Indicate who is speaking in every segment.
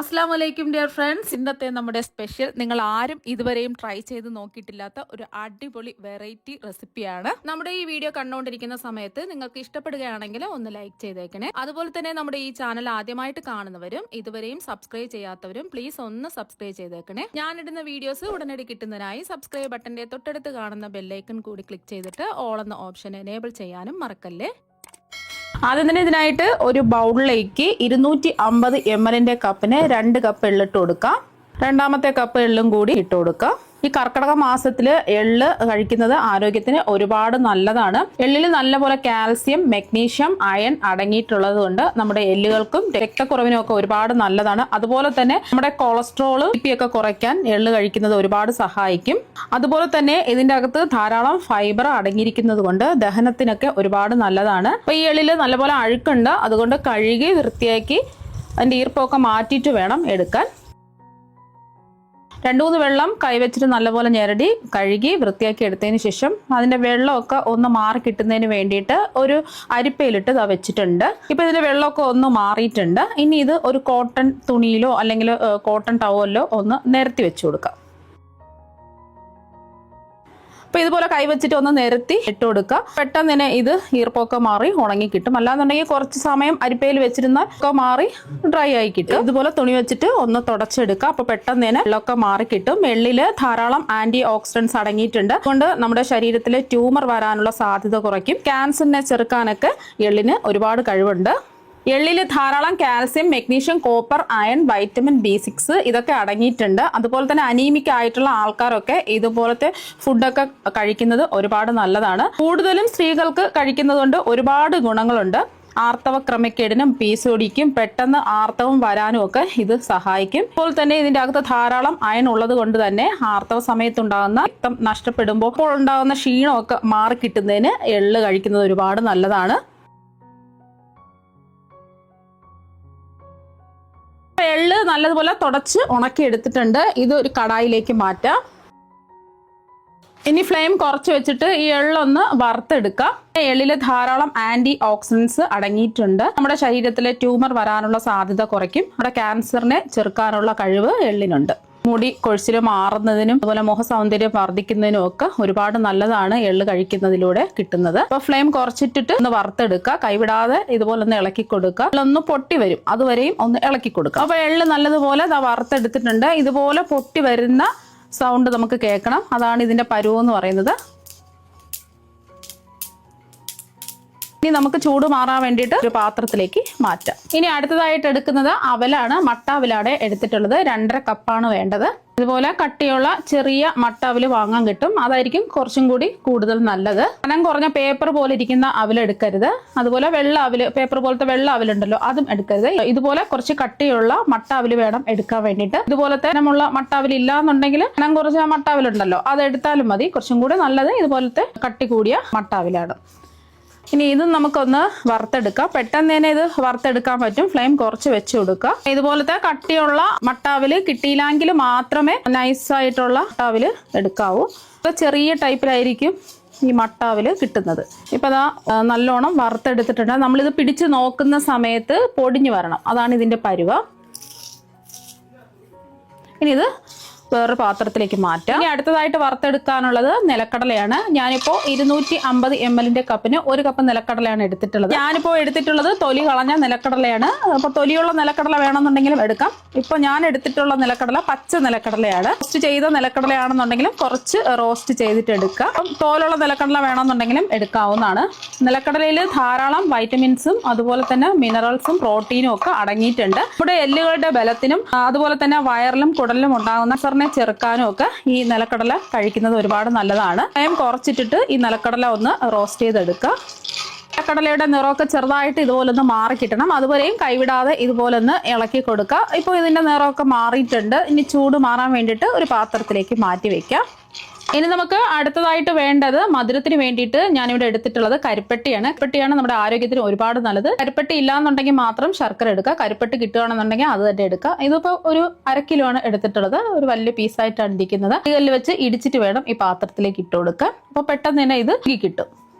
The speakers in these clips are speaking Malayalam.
Speaker 1: അസ്സലാമു അലൈക്കും ഡിയർ ഫ്രണ്ട്സ്. ഇന്നത്തെ നമ്മുടെ സ്പെഷ്യൽ നിങ്ങൾ ആരും ഇതുവരെയും ട്രൈ ചെയ്ത് നോക്കിയിട്ടില്ലാത്ത ഒരു അടിപൊളി വെറൈറ്റി റെസിപ്പിയാണ്. നമ്മുടെ ഈ വീഡിയോ കണ്ടുകൊണ്ടിരിക്കുന്ന സമയത്ത് നിങ്ങൾക്ക് ഇഷ്ടപ്പെടുകയാണെങ്കിൽ ഒന്ന് ലൈക്ക് ചെയ്തേക്കണേ. അതുപോലെ തന്നെ നമ്മുടെ ഈ ചാനൽ ആദ്യമായിട്ട് കാണുന്നവരും ഇതുവരെയും സബ്സ്ക്രൈബ് ചെയ്യാത്തവരും പ്ലീസ് ഒന്ന് സബ്സ്ക്രൈബ് ചെയ്തേക്കണേ. ഞാനിടുന്ന വീഡിയോസ് ഉടനടി കിട്ടുന്നതിനായി സബ്സ്ക്രൈബ് ബട്ടന്റെ തൊട്ടടുത്ത് കാണുന്ന ബെല്ലൈക്കൺ കൂടി ക്ലിക്ക് ചെയ്തിട്ട് ഓൾ എന്ന ഓപ്ഷൻ എനേബിൾ ചെയ്യാനും മറക്കല്ലേ. ആദ്യം തന്നെ ഇതിനായിട്ട് ഒരു ബൗളിലേക്ക് 250 ml കപ്പിന് 2 കപ്പ് എള്ളിട്ട് കൊടുക്കാം. രണ്ടാമത്തെ കപ്പ് എള്ളും കൂടി ഇട്ട് കൊടുക്കാം. ഈ കർക്കിടക മാസത്തിൽ എള്ള് കഴിക്കുന്നത് ആരോഗ്യത്തിന് ഒരുപാട് നല്ലതാണ്. എള്ളിൽ നല്ലപോലെ കാൽസ്യം, മെഗ്നീഷ്യം, അയൺ അടങ്ങിയിട്ടുള്ളത് കൊണ്ട് നമ്മുടെ എല്ലുകൾക്കും രക്തക്കുറവിനും ഒക്കെ ഒരുപാട് നല്ലതാണ്. അതുപോലെ തന്നെ നമ്മുടെ കൊളസ്ട്രോൾ ബിപി ഒക്കെ കുറയ്ക്കാൻ എള്ള് കഴിക്കുന്നത് ഒരുപാട് സഹായിക്കും. അതുപോലെ തന്നെ ഇതിന്റെ അകത്ത് ധാരാളം ഫൈബർ അടങ്ങിയിരിക്കുന്നത് കൊണ്ട് ദഹനത്തിനൊക്കെ ഒരുപാട് നല്ലതാണ്. അപ്പൊ ഈ എള്ളിൽ നല്ലപോലെ അഴുക്കുണ്ട്, അതുകൊണ്ട് കഴുകി വൃത്തിയാക്കി അതിന്റെ ഈർപ്പമൊക്കെ മാറ്റിയിട്ട് വേണം എടുക്കാൻ. 2-3 വെള്ളം കൈവച്ചിട്ട് നല്ലപോലെ ഞെരടി കഴുകി വൃത്തിയാക്കി എടുത്തതിന് ശേഷം അതിന്റെ വെള്ളമൊക്കെ ഒന്ന് മാറി കിട്ടുന്നതിന് വേണ്ടിയിട്ട് ഒരു അരിപ്പയിലിട്ട് ഇതാ വെച്ചിട്ടുണ്ട്. ഇപ്പൊ ഇതിന്റെ വെള്ളമൊക്കെ ഒന്ന് മാറിയിട്ടുണ്ട്. ഇനി ഇത് ഒരു കോട്ടൺ തുണിയിലോ അല്ലെങ്കിൽ കോട്ടൺ ടവലിലോ ഒന്ന് നിരത്തി വെച്ചു കൊടുക്കാം. അപ്പൊ ഇതുപോലെ കൈവച്ചിട്ട് ഒന്ന് നിരത്തി ഇട്ട് കൊടുക്കുക. പെട്ടെന്ന് തന്നെ ഇത് ഈർപ്പൊക്കെ മാറി ഉണങ്ങി കിട്ടും. അല്ലാന്നുണ്ടെങ്കിൽ കുറച്ച് സമയം അരിപ്പയിൽ വെച്ചിരുന്നാൽ ഒക്കെ മാറി ഡ്രൈ ആയി കിട്ടും. ഇതുപോലെ തുണി വെച്ചിട്ട് ഒന്ന് തുടച്ചെടുക്കുക. അപ്പൊ പെട്ടെന്ന് തന്നെ വെള്ളമൊക്കെ മാറി കിട്ടും. എള്ളില് ധാരാളം ആന്റി ഓക്സിഡൻസ് അടങ്ങിയിട്ടുണ്ട്. അതുകൊണ്ട് നമ്മുടെ ശരീരത്തിൽ ട്യൂമർ വരാനുള്ള സാധ്യത കുറയ്ക്കും. ക്യാൻസറിനെ ചെറുക്കാനൊക്കെ എള്ളിന് ഒരുപാട് കഴിവുണ്ട്. എള്ളിൽ ധാരാളം calcium, magnesium, copper, iron, vitamin B6 ഇതൊക്കെ അടങ്ങിയിട്ടുണ്ട്. അതുപോലെ തന്നെ അനീമിക് ആയിട്ടുള്ള ആൾക്കാരൊക്കെ ഇതുപോലത്തെ ഫുഡൊക്കെ കഴിക്കുന്നത് ഒരുപാട് നല്ലതാണ്. കൂടുതലും സ്ത്രീകൾക്ക് കഴിക്കുന്നത് കൊണ്ട് ഒരുപാട് ഗുണങ്ങളുണ്ട്. ആർത്തവ ക്രമക്കേടിനും PCODക്കും പെട്ടെന്ന് ആർത്തവം വരാനും ഒക്കെ ഇത് സഹായിക്കും. അതുപോലെ തന്നെ ഇതിന്റെ അകത്ത് ധാരാളം അയൺ ഉള്ളത് കൊണ്ട് തന്നെ ആർത്തവ സമയത്തുണ്ടാകുന്ന രക്തം നഷ്ടപ്പെടുമ്പോൾ അപ്പോൾ ഉണ്ടാകുന്ന ക്ഷീണമൊക്കെ മാറി കിട്ടുന്നതിന് എള്ള് കഴിക്കുന്നത് ഒരുപാട് നല്ലതാണ്. എള്ള് നല്ലതുപോലെ തുടച്ച് ഉണക്കി എടുത്തിട്ടുണ്ട്. ഇത് ഒരു കടായിലേക്ക് മാറ്റാം. ഇനി ഫ്ലെയിം കുറച്ച് വെച്ചിട്ട് ഈ എള്ളൊന്ന് വറുത്തെടുക്കാം. എള്ളില് ധാരാളം ആന്റി ഓക്സിഡൻസ് അടങ്ങിയിട്ടുണ്ട്. നമ്മുടെ ശരീരത്തിലെ ട്യൂമർ വരാനുള്ള സാധ്യത കുറയ്ക്കും. നമ്മുടെ ക്യാൻസറിനെ ചെറുക്കാനുള്ള കഴിവ് എള്ളിനുണ്ട്. മുടി കൊഴിച്ചിൽ മാറുന്നതിനും അതുപോലെ മുഖ സൗന്ദര്യം വർദ്ധിക്കുന്നതിനും ഒക്കെ ഒരുപാട് നല്ലതാണ് എള്ള് കഴിക്കുന്നതിലൂടെ കിട്ടുന്നത്. അപ്പൊ ഫ്ലെയിം കുറച്ചിട്ടിട്ട് ഒന്ന് വറുത്തെടുക്കുക. കൈവിടാതെ ഇതുപോലെ ഒന്ന് ഇളക്കി കൊടുക്കുക. ഒന്ന് പൊട്ടി വരും, അതുവരെയും ഒന്ന് ഇളക്കി കൊടുക്കുക. അപ്പൊ എള്ള് നല്ലതുപോലെ വറുത്തെടുത്തിട്ടുണ്ട്. ഇതുപോലെ പൊട്ടി വരുന്ന സൗണ്ട് നമുക്ക് കേൾക്കണം. അതാണ് ഇതിന്റെ പരുവെന്ന് പറയുന്നത്. ഇനി നമുക്ക് ചൂട് മാറാൻ വേണ്ടിയിട്ട് ഒരു പാത്രത്തിലേക്ക് മാറ്റാം. ഇനി അടുത്തതായിട്ട് എടുക്കുന്നത് അവലാണ്. മട്ട അവലാണ് എടുത്തിട്ടുള്ളത്. 2.5 കപ്പാണ് വേണ്ടത്. ഇതുപോലെ കട്ടിയുള്ള ചെറിയ മട്ട അവല് വാങ്ങാൻ കിട്ടും. അതായിരിക്കും കുറച്ചും കൂടി കൂടുതൽ നല്ലത്. കനം കുറഞ്ഞ പേപ്പർ പോലെ ഇരിക്കുന്ന അവല് എടുക്കരുത്. അതുപോലെ വെള്ള അവല്, പേപ്പർ പോലത്തെ വെള്ള അവലുണ്ടല്ലോ, അതും എടുക്കരുത്. ഇതുപോലെ കുറച്ച് കട്ടിയുള്ള മട്ട അവല് വേണം എടുക്കാൻ വേണ്ടിയിട്ട്. ഇതുപോലത്തെ കനമുള്ള മട്ട അവല് ഇല്ലാന്നുണ്ടെങ്കിൽ കനം കുറച്ച മട്ട അവലുണ്ടല്ലോ, അത് എടുത്താലും മതി. കുറച്ചും കൂടി നല്ലത് ഇതുപോലത്തെ കട്ടി കൂടിയ മട്ട അവലാണ്. ഇനി ഇത് നമുക്കൊന്ന് വറുത്തെടുക്കാം. പെട്ടെന്ന് തന്നെ ഇത് വറുത്തെടുക്കാൻ പറ്റും. ഫ്ലെയിം കുറച്ച് വെച്ച് കൊടുക്കുക. ഇതുപോലത്തെ കട്ടിയുള്ള മട്ടാവില് കിട്ടിയില്ലെങ്കിൽ മാത്രമേ നൈസായിട്ടുള്ള മട്ടാവില് എടുക്കാവൂ. ചെറിയ ടൈപ്പിലായിരിക്കും ഈ മട്ടാവില് കിട്ടുന്നത്. ഇപ്പൊ അതാ നല്ലോണം വറുത്തെടുത്തിട്ടുണ്ട്. നമ്മളിത് പിടിച്ച് നോക്കുന്ന സമയത്ത് പൊടിഞ്ഞു വരണം. അതാണ് ഇതിന്റെ പരുവ. ഇനി ഇത് വേറൊരു പാത്രത്തിലേക്ക് മാറ്റാം. ഇനി അടുത്തതായിട്ട് വറുത്തെടുക്കാനുള്ളത് നിലക്കടലയാണ്. ഞാനിപ്പോൾ 250 ml കപ്പിന് 1 കപ്പ് നിലക്കടലയാണ് എടുത്തിട്ടുള്ളത്. ഞാനിപ്പോൾ എടുത്തിട്ടുള്ളത് തൊലി കളഞ്ഞ നിലക്കടലയാണ്. അപ്പോൾ തൊലിയുള്ള നിലക്കടല വേണമെന്നുണ്ടെങ്കിലും എടുക്കാം. ഇപ്പോൾ ഞാൻ എടുത്തിട്ടുള്ള നിലക്കടല പച്ച നിലക്കടലയാണ്. റോസ്റ്റ് ചെയ്ത നിലക്കടലയാണെന്നുണ്ടെങ്കിലും കുറച്ച് റോസ്റ്റ് ചെയ്തിട്ട് എടുക്കാം. അപ്പം തോലുള്ള നിലക്കടല വേണമെന്നുണ്ടെങ്കിലും എടുക്കാവുന്നതാണ്. നിലക്കടലയിൽ ധാരാളം വൈറ്റമിൻസും അതുപോലെ തന്നെ മിനറൽസും പ്രോട്ടീനും ഒക്കെ അടങ്ങിയിട്ടുണ്ട്. നമ്മുടെ എല്ലുകളുടെ ബലത്തിനും അതുപോലെ തന്നെ വയറിലും കുടലിലും ഉണ്ടാകുന്ന ചെറുക്കാനും ഒക്കെ ഈ നിലക്കടല കഴിക്കുന്നത് ഒരുപാട് നല്ലതാണ്. ഫ്ലെയിം കുറച്ചിട്ടിട്ട് ഈ നിലക്കടല ഒന്ന് റോസ്റ്റ് ചെയ്തെടുക്കുക. നിലക്കടലയുടെ നിറമൊക്കെ ചെറുതായിട്ട് ഇതുപോലെ ഒന്ന് മാറി കിട്ടണം. അതുവരെയും കൈവിടാതെ ഇതുപോലെ ഒന്ന് ഇളക്കി കൊടുക്കുക. ഇപ്പോൾ ഇതിന്റെ നിറമൊക്കെ മാറിയിട്ടുണ്ട്. ഇനി ചൂട് മാറാൻ വേണ്ടിയിട്ട് ഒരു പാത്രത്തിലേക്ക് മാറ്റി വെക്കാം. ഇനി നമുക്ക് അടുത്തതായിട്ട് വേണ്ടത് മധുരത്തിന് വേണ്ടിയിട്ട് ഞാനിവിടെ എടുത്തിട്ടുള്ളത് കരിപ്പെട്ടിയാണ്. കരിപ്പെട്ടിയാണ് നമ്മുടെ ആരോഗ്യത്തിന് ഒരുപാട് നല്ലത്. കരിപ്പെട്ടി ഇല്ലാന്നുണ്ടെങ്കിൽ മാത്രം ശർക്കര എടുക്കുക. കരിപ്പെട്ടി കിട്ടുകയാണെന്നുണ്ടെങ്കിൽ അത് തന്നെ എടുക്കുക. ഇതിപ്പോൾ ഒരു 1/2 കിലോ ആണ് എടുത്തിട്ടുള്ളത്. ഒരു വലിയ പീസായിട്ടാണ് ഇരിക്കുന്നത്. കല്ലിൽ വെച്ച് ഇടിച്ചിട്ട് വേണം ഈ പാത്രത്തിലേക്ക് ഇട്ട് കൊടുക്കാൻ. അപ്പോൾ പെട്ടെന്ന് തന്നെ ഇത് കിട്ടും.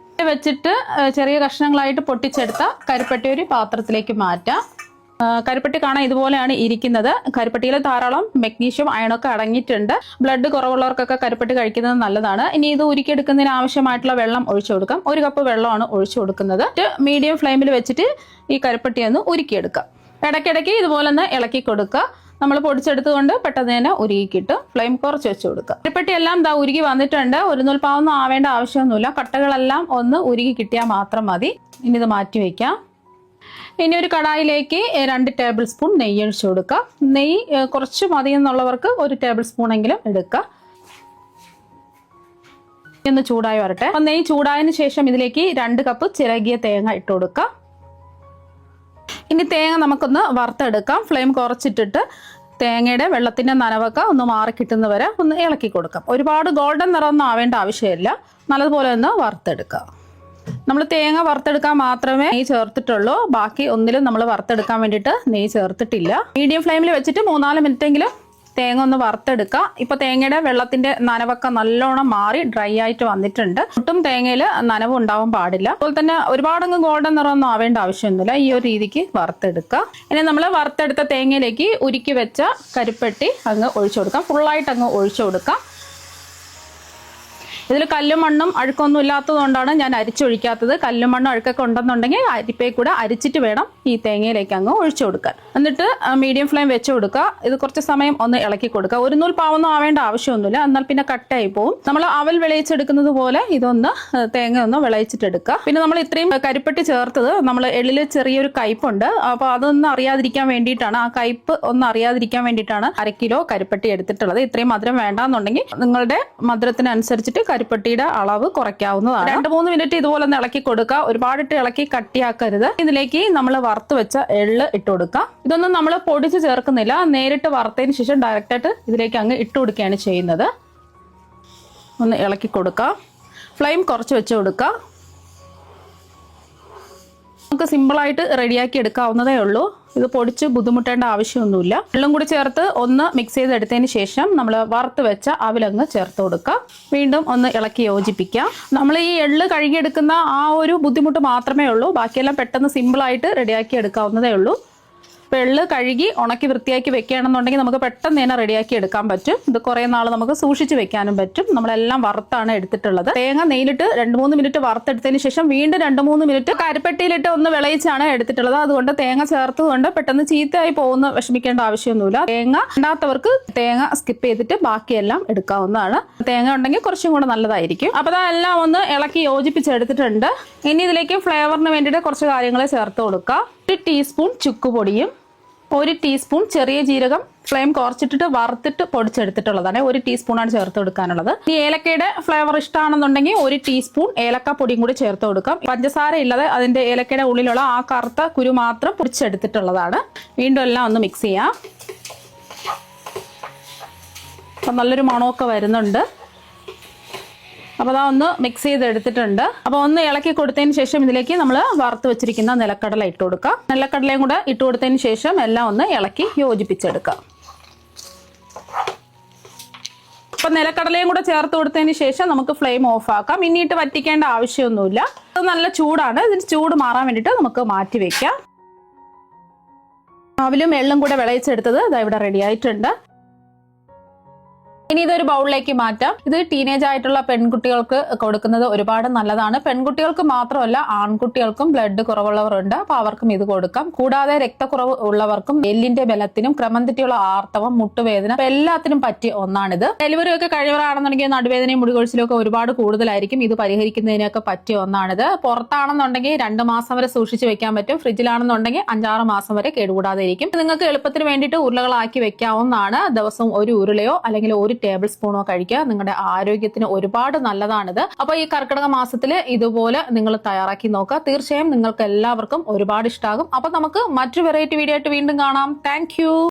Speaker 1: വെച്ചിട്ട് ചെറിയ കഷ്ണങ്ങളായിട്ട് പൊട്ടിച്ചെടുത്ത കരിപ്പെട്ടി ഒരു പാത്രത്തിലേക്ക് മാറ്റാം. കരിപ്പട്ടി കാണാൻ ഇതുപോലെയാണ് ഇരിക്കുന്നത്. കരിപ്പട്ടിയിൽ ധാരാളം മെഗ്നീഷ്യം അയണൊക്കെ അടങ്ങിയിട്ടുണ്ട്. ബ്ലഡ് കുറവുള്ളവർക്കൊക്കെ കരിപ്പട്ടി കഴിക്കുന്നത് നല്ലതാണ്. ഇനി ഇത് ഉരുക്കിയെടുക്കുന്നതിന് ആവശ്യമായിട്ടുള്ള വെള്ളം ഒഴിച്ചു കൊടുക്കാം. 1 കപ്പ് വെള്ളമാണ് ഒഴിച്ചു കൊടുക്കുന്നത്. മീഡിയം ഫ്ലെയിമിൽ വെച്ചിട്ട് ഈ കരിപ്പട്ടി ഒന്ന് ഉരുക്കിയെടുക്കാം. ഇടയ്ക്കിടയ്ക്ക് ഇതുപോലെ ഒന്ന് ഇളക്കി കൊടുക്കുക. നമ്മൾ പൊടിച്ചെടുത്തുകൊണ്ട് പെട്ടെന്ന് തന്നെ ഉരുകി കിട്ടും. ഫ്ലെയിം കുറച്ച് വെച്ച് കൊടുക്കുക. കരിപ്പട്ടി എല്ലാം ദാ ഉരുകി വന്നിട്ടുണ്ട്. ഒരു നൂൽപ്പാവൊന്നും ആവേണ്ട ആവശ്യമൊന്നുമില്ല. കട്ടകളെല്ലാം ഒന്ന് ഉരുകി കിട്ടിയാൽ മാത്രം മതി. ഇനി ഇത് മാറ്റി വയ്ക്കാം. ഇനി ഒരു കടായിലേക്ക് 2 ടേബിൾ സ്പൂൺ നെയ്യ് ഒഴിച്ചു കൊടുക്കുക. നെയ്യ് കുറച്ച് മതി എന്നുള്ളവർക്ക് 1 ടേബിൾ സ്പൂണെങ്കിലും എടുക്കുക. ഒന്ന് ചൂടായി വരട്ടെ. അപ്പം നെയ്യ് ചൂടായതിനു ശേഷം ഇതിലേക്ക് 2 കപ്പ് ചിരകിയ തേങ്ങ ഇട്ട് കൊടുക്കുക. ഇനി തേങ്ങ നമുക്കൊന്ന് വറുത്തെടുക്കാം. ഫ്ലെയിം കുറച്ചിട്ടിട്ട് തേങ്ങയുടെ വെള്ളത്തിന്റെ നനവൊക്കെ ഒന്ന് മാറി കിട്ടുന്നവരെ ഒന്ന് ഇളക്കി കൊടുക്കാം. ഒരുപാട് ഗോൾഡൻ നിറമൊന്നും ആവേണ്ട ആവശ്യമില്ല. നല്ലതുപോലെ ഒന്ന് വറുത്തെടുക്കുക. നമ്മൾ തേങ്ങ വറുത്തെടുക്കാൻ മാത്രമേ നെയ്യ് ചേർത്തിട്ടുള്ളൂ. ബാക്കി ഒന്നിലും നമ്മൾ വറുത്തെടുക്കാൻ വേണ്ടിയിട്ട് നെയ്യ് ചേർത്തിട്ടില്ല. മീഡിയം ഫ്ലെയിമിൽ വെച്ചിട്ട് 3-4 മിനിറ്റെങ്കിലും തേങ്ങ ഒന്ന് വറുത്തെടുക്കുക. ഇപ്പൊ തേങ്ങയുടെ വെള്ളത്തിന്റെ നനവൊക്കെ നല്ലോണം മാറി ഡ്രൈ ആയിട്ട് വന്നിട്ടുണ്ട്. ഒട്ടും തേങ്ങയിൽ നനവ് ഉണ്ടാവാൻ പാടില്ല. അതുപോലെ തന്നെ ഒരുപാടങ്ങ് ഗോൾഡൻ നിറമൊന്നും ആവേണ്ട ആവശ്യമൊന്നുമില്ല. ഈ ഒരു രീതിക്ക് വറുത്തെടുക്കുക. ഇനി നമ്മൾ വറുത്തെടുത്ത തേങ്ങയിലേക്ക് ഉരുക്കി വെച്ച കരിപ്പട്ടി അങ്ങ് ഒഴിച്ചു കൊടുക്കാം. ഫുള്ളായിട്ട് അങ്ങ് ഒഴിച്ചു കൊടുക്കാം. ഇതിൽ കല്ലും മണ്ണും അഴുക്കൊന്നും ഇല്ലാത്തതുകൊണ്ടാണ് ഞാൻ അരിച്ചൊഴിക്കാത്തത്. കല്ലും മണ്ണും അഴുക്കൊക്കെ ഉണ്ടെന്നുണ്ടെങ്കിൽ അരിപ്പേ കൂടെ അരിച്ചിട്ട് വേണം ഈ തേങ്ങയിലേക്ക് അങ്ങ് ഒഴിച്ചു കൊടുക്കാൻ. എന്നിട്ട് മീഡിയം ഫ്ലെയിം വെച്ച് കൊടുക്കുക. ഇത് കുറച്ച് സമയം ഒന്ന് ഇളക്കി കൊടുക്കുക. ഒരു നൂൽ പാവൊന്നും ആവേണ്ട ആവശ്യമൊന്നുമില്ല. എന്നാൽ പിന്നെ കട്ടായി പോവും. നമ്മൾ അവൽ വിളയിച്ചെടുക്കുന്നത് പോലെ ഇതൊന്ന് തേങ്ങ ഒന്ന് വിളയിച്ചിട്ടെടുക്കുക. പിന്നെ നമ്മൾ ഇത്രയും കരിപ്പട്ടി ചേർത്തത് നമ്മൾ എള്ളിൽ ചെറിയൊരു കയ്പുണ്ട്. അപ്പോൾ അതൊന്നും അറിയാതിരിക്കാൻ വേണ്ടിയിട്ടാണ്, ആ കയ്പ് ഒന്നും അറിയാതിരിക്കാൻ വേണ്ടിയിട്ടാണ് 1 കിലോ കരിപ്പട്ടി എടുത്തിട്ടുള്ളത്. ഇത്രയും മധുരം വേണ്ടാന്നുണ്ടെങ്കിൽ നിങ്ങളുടെ മധുരത്തിനനുസരിച്ചിട്ട് കരിപ്പട്ടിയുടെ അളവ് കുറയ്ക്കാവുന്നതാണ്. 2-3 മിനിറ്റ് ഇതുപോലെ ഒന്ന് ഇളക്കി കൊടുക്കുക. ഒരുപാടിട്ട് ഇളക്കി കട്ടിയാക്കരുത്. ഇതിലേക്ക് നമ്മൾ വറുത്ത് വെച്ച എള്ള് ഇട്ട് കൊടുക്കുക. ഇതൊന്നും നമ്മൾ പൊടിച്ച് ചേർക്കുന്നില്ല. നേരിട്ട് വറുത്തതിന് ശേഷം ഡയറക്റ്റായിട്ട് ഇതിലേക്ക് അങ്ങ് ഇട്ട് കൊടുക്കുകയാണ് ചെയ്യുന്നത്. ഒന്ന് ഇളക്കി കൊടുക്കുക. ഫ്ലെയിം കുറച്ച് വെച്ച് കൊടുക്കുക. നമുക്ക് സിമ്പിളായിട്ട് റെഡിയാക്കി എടുക്കാവുന്നതേ ഉള്ളൂ. ഇത് പൊടിച്ച് ബുദ്ധിമുട്ടേണ്ട ആവശ്യമൊന്നുമില്ല. വെള്ളം കൂടി ചേർത്ത് ഒന്ന് മിക്സ് ചെയ്തെടുത്തതിന് ശേഷം നമ്മൾ വറുത്ത് വെച്ച അവിലങ്ങ് ചേർത്ത് കൊടുക്കുക. വീണ്ടും ഒന്ന് ഇളക്കി യോജിപ്പിക്കാം. നമ്മൾ ഈ എള്ള് കഴുകിയെടുക്കുന്ന ആ ഒരു ബുദ്ധിമുട്ട് മാത്രമേ ഉള്ളൂ. ബാക്കിയെല്ലാം പെട്ടെന്ന് സിമ്പിളായിട്ട് റെഡിയാക്കി എടുക്കാവുന്നതേ ഉള്ളൂ. അപ്പോൾ എള്ള് കഴുകി ഉണക്കി വൃത്തിയാക്കി വെക്കുകയാണെന്നുണ്ടെങ്കിൽ നമുക്ക് പെട്ടെന്ന് തന്നെ റെഡിയാക്കി എടുക്കാൻ പറ്റും. ഇത് കുറേ നാൾ നമുക്ക് സൂക്ഷിച്ച് വെക്കാനും പറ്റും. നമ്മളെല്ലാം വറുത്താണ് എടുത്തിട്ടുള്ളത്. തേങ്ങ നെയ്യിലിട്ട് 2-3 മിനിറ്റ് വറുത്തെടുത്തതിന് ശേഷം വീണ്ടും 2-3 മിനിറ്റ് കരിപ്പട്ടിയിലിട്ട് ഒന്ന് വിളയിച്ചാണ് എടുത്തിട്ടുള്ളത്. അതുകൊണ്ട് തേങ്ങ ചേർത്തുകൊണ്ട് പെട്ടെന്ന് ചീത്തയായി പോകുന്ന വിഷമിക്കേണ്ട ആവശ്യമൊന്നുമില്ല. തേങ്ങ ഉണ്ടാത്തവർക്ക് തേങ്ങ സ്കിപ്പ് ചെയ്തിട്ട് ബാക്കിയെല്ലാം എടുക്കാവുന്നതാണ്. തേങ്ങ ഉണ്ടെങ്കിൽ കുറച്ചും കൂടെ നല്ലതായിരിക്കും. അപ്പോൾ അതെല്ലാം ഒന്ന് ഇളക്കി യോജിപ്പിച്ചെടുത്തിട്ടുണ്ട്. ഇനി ഇതിലേക്ക് ഫ്ലേവറിന് വേണ്ടിയിട്ട് കുറച്ച് കാര്യങ്ങൾ ചേർത്ത് കൊടുക്കുക. 1 ടീസ്പൂൺ ചുക്കുപൊടിയും 1 ടീസ്പൂൺ ചെറിയ ജീരകം ഫ്ലെയിം കുറച്ചിട്ടിട്ട് വറുത്തിട്ട് പൊടിച്ചെടുത്തിട്ടുള്ളതാണ്. 1 ടീസ്പൂണാണ് ചേർത്ത് കൊടുക്കാനുള്ളത്. ഈ ഏലക്കയുടെ ഫ്ലേവർ ഇഷ്ടമാണെന്നുണ്ടെങ്കിൽ 1 ടീസ്പൂൺ ഏലക്കപ്പൊടിയും കൂടി ചേർത്ത് കൊടുക്കാം. പഞ്ചസാര ഇല്ലാതെ അതിന്റെ ഏലക്കയുടെ ഉള്ളിലുള്ള ആ കറുത്ത കുരു മാത്രം പൊടിച്ചെടുത്തിട്ടുള്ളതാണ്. വീണ്ടും എല്ലാം ഒന്ന് മിക്സ് ചെയ്യാം. അപ്പം നല്ലൊരു മണമൊക്കെ വരുന്നുണ്ട്. അപ്പോൾ ഒന്ന് മിക്സ് ചെയ്തെടുത്തിട്ടുണ്ട്. അപ്പോൾ ഒന്ന് ഇളക്കി കൊടുത്തതിന് ശേഷം ഇതിലേക്ക് നമ്മൾ വറുത്ത് വെച്ചിരിക്കുന്ന നിലക്കടല ഇട്ട് കൊടുക്കാം. നിലക്കടലയും കൂടെ ഇട്ട് കൊടുത്തതിന് ശേഷം എല്ലാം ഒന്ന് ഇളക്കി യോജിപ്പിച്ചെടുക്കാം. അപ്പം നിലക്കടലയും കൂടെ ചേർത്ത് കൊടുത്തതിന് ശേഷം നമുക്ക് ഫ്ലെയിം ഓഫ് ആക്കാം. ഇനിയിട്ട് വറ്റിക്കേണ്ട ആവശ്യമൊന്നുമില്ല. ഇത് നല്ല ചൂടാണ്. ഇതിന് ചൂട് മാറാൻ വേണ്ടിയിട്ട് നമുക്ക് മാറ്റി വെക്കാം. അവലും എള്ളും കൂടെ വിളയിച്ചെടുത്തത് ഇതാ ഇവിടെ റെഡി ആയിട്ടുണ്ട്. ഇനി ഇതൊരു ബൗളിലേക്ക് മാറ്റാം. ഇത് ടീനേജ് ആയിട്ടുള്ള പെൺകുട്ടികൾക്ക് കൊടുക്കുന്നത് ഒരുപാട് നല്ലതാണ്. പെൺകുട്ടികൾക്ക് മാത്രമല്ല ആൺകുട്ടികൾക്കും ബ്ലഡ് കുറവുള്ളവരുണ്ട്. അപ്പോൾ അവർക്കും ഇത് കൊടുക്കാം. കൂടാതെ രക്തക്കുറവ് ഉള്ളവർക്കും എല്ലിന്റെ ബലത്തിനും ക്രമം തെറ്റിയുള്ള ആർത്തവം, മുട്ടുവേദന എല്ലാത്തിനും പറ്റിയ ഒന്നാണിത്. ഡെലിവറി ഒക്കെ കഴിവറാണെന്നുണ്ടെങ്കിൽ നടുവേദനയും മുടികൊഴിച്ചിലും ഒക്കെ ഒരുപാട് കൂടുതലായിരിക്കും. ഇത് പരിഹരിക്കുന്നതിനൊക്കെ പറ്റിയ ഒന്നാണിത്. പുറത്താണെന്നുണ്ടെങ്കിൽ 2 മാസം വരെ സൂക്ഷിച്ച് വെക്കാൻ പറ്റും. ഫ്രിഡ്ജിലാണെന്നുണ്ടെങ്കിൽ 5-6 മാസം വരെ കേടുകൂടാതെ ഇരിക്കും. നിങ്ങൾക്ക് എളുപ്പത്തിന് വേണ്ടിയിട്ട് ഉരുളകളാക്കി വെക്കാവുന്നതാണ്. ദിവസം 1 ഉരുളയോ അല്ലെങ്കിൽ 1 ടേബിൾ സ്പൂണോ കഴിക്കുക. നിങ്ങളുടെ ആരോഗ്യത്തിന് ഒരുപാട് നല്ലതാണിത്. അപ്പോൾ ഈ കർക്കിടക മാസത്തിൽ ഇതുപോലെ നിങ്ങൾ തയ്യാറാക്കി നോക്കുക. തീർച്ചയായും നിങ്ങൾക്ക് എല്ലാവർക്കും ഒരുപാട് ഇഷ്ടമാകും. അപ്പോൾ നമുക്ക് മറ്റൊരു വെറൈറ്റി വീഡിയോ ആയിട്ട് വീണ്ടും കാണാം. താങ്ക്